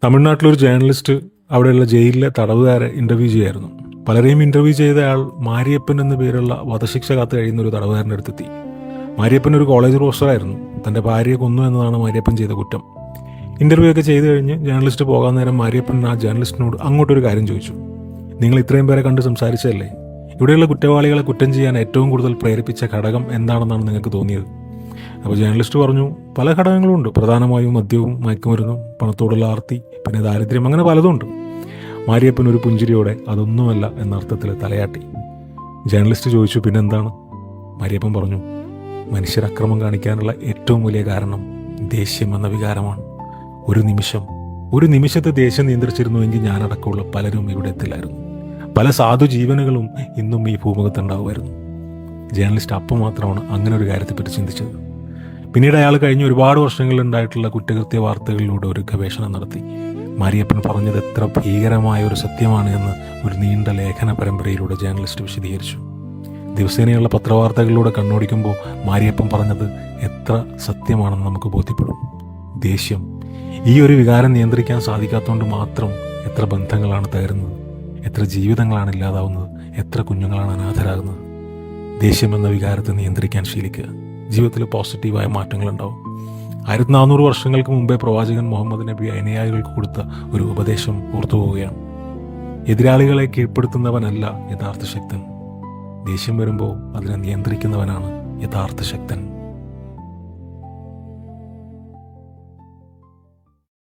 തമിഴ്നാട്ടിലൊരു journalist അവിടെയുള്ള ജയിലിലെ തടവുകാരെ ഇൻ്റർവ്യൂ ചെയ്യായിരുന്നു. പലരെയും ഇൻ്റർവ്യൂ ചെയ്ത ആൾ മാരിയപ്പൻ എന്ന പേരുള്ള വധശിക്ഷ കാത്തു കഴിയുന്ന ഒരു തടവുകാരൻ്റെ അടുത്തെത്തി. മാരിയപ്പൻ ഒരു കോളേജ് പ്രൊഫസറായിരുന്നു. തൻ്റെ ഭാര്യയെ കൊന്നു എന്നതാണ് മാരിയപ്പൻ ചെയ്ത കുറ്റം. ഇൻ്റർവ്യൂ ഒക്കെ ചെയ്ത് കഴിഞ്ഞ് ജേർണലിസ്റ്റ് പോകാൻ നേരം മാരിയപ്പൻ ആ ജേർണലിസ്റ്റിനോട് അങ്ങോട്ടൊരു കാര്യം ചോദിച്ചു. നിങ്ങൾ ഇത്രയും പേരെ കണ്ട് സംസാരിച്ചതല്ലേ, ഇവിടെയുള്ള കുറ്റവാളികളെ കുറ്റം ചെയ്യാൻ ഏറ്റവും കൂടുതൽ പ്രേരിപ്പിച്ച ഘടകം എന്താണെന്നാണ് നിങ്ങൾക്ക് തോന്നിയത്? അപ്പോൾ ജേർണലിസ്റ്റ് പറഞ്ഞു, പല ഘടകങ്ങളുണ്ട്. പ്രധാനമായും മദ്യവും മയക്കുമരുന്നും പണത്തോടുള്ള ആർത്തി, പിന്നെ ദാരിദ്ര്യം, അങ്ങനെ പലതുണ്ട്. മാരിയപ്പൻ ഒരു പുഞ്ചിരിയോടെ അതൊന്നുമല്ല എന്നർത്ഥത്തിൽ തലയാട്ടി. ജേർണലിസ്റ്റ് ചോദിച്ചു, പിന്നെന്താണ്? മാരിയപ്പൻ പറഞ്ഞു, മനുഷ്യരക്രമം കാണിക്കാനുള്ള ഏറ്റവും വലിയ കാരണം ദേഷ്യം എന്ന വികാരമാണ്. ഒരു നിമിഷത്തെ ദേഷ്യം നിയന്ത്രിച്ചിരുന്നുവെങ്കിൽ ഞാനടക്കമുള്ള പലരും ഇവിടെ എത്തില്ലായിരുന്നു. പല സാധു ജീവനുകളും ഇന്നും ഈ ഭൂമുഖത്തുണ്ടാവുമായിരുന്നു. ജേർണലിസ്റ്റ് അപ്പം മാത്രമാണ് അങ്ങനെ ഒരു കാര്യത്തെപ്പറ്റി ചിന്തിച്ചത്. പിന്നീട് അയാൾ കഴിഞ്ഞ ഒരുപാട് വർഷങ്ങളിലുണ്ടായിട്ടുള്ള കുറ്റകൃത്യ വാർത്തകളിലൂടെ ഒരു ഗവേഷണം നടത്തി. മാരിയപ്പൻ പറഞ്ഞത് എത്ര ഭീകരമായ ഒരു സത്യമാണ് എന്ന് ഒരു നീണ്ട ലേഖന പരമ്പരയിലൂടെ ജേർണലിസ്റ്റ് വിശദീകരിച്ചു. ദിവസേനയുള്ള പത്രവാർത്തകളിലൂടെ കണ്ണോടിക്കുമ്പോൾ മാരിയപ്പൻ പറഞ്ഞത് എത്ര സത്യമാണെന്ന് നമുക്ക് ബോധ്യപ്പെടും. ദേഷ്യം, ഈ ഒരു വികാരം നിയന്ത്രിക്കാൻ സാധിക്കാത്തതുകൊണ്ട് മാത്രം എത്ര ബന്ധങ്ങളാണ് തകരുന്നത്, എത്ര ജീവിതങ്ങളാണ് ഇല്ലാതാവുന്നത്, എത്ര കുഞ്ഞുങ്ങളാണ് അനാഥരാകുന്നത്. ദേഷ്യം എന്ന വികാരത്തെ നിയന്ത്രിക്കാൻ ശീലിക്കുക. ജീവിതത്തിൽ പോസിറ്റീവായ മാറ്റങ്ങളുണ്ടാവും. 1400 വർഷങ്ങൾക്ക് മുമ്പേ പ്രവാചകൻ മുഹമ്മദ് നബി അനുയായികൾക്ക് കൊടുത്ത ഒരു ഉപദേശം ഓർത്തുപോവുകയാണ്. എതിരാളികളെ കീഴ്പ്പെടുത്തുന്നവനല്ല യഥാർത്ഥ ശക്തൻ, ദേഷ്യം വരുമ്പോൾ അതിനെ നിയന്ത്രിക്കുന്നവനാണ് യഥാർത്ഥ ശക്തൻ.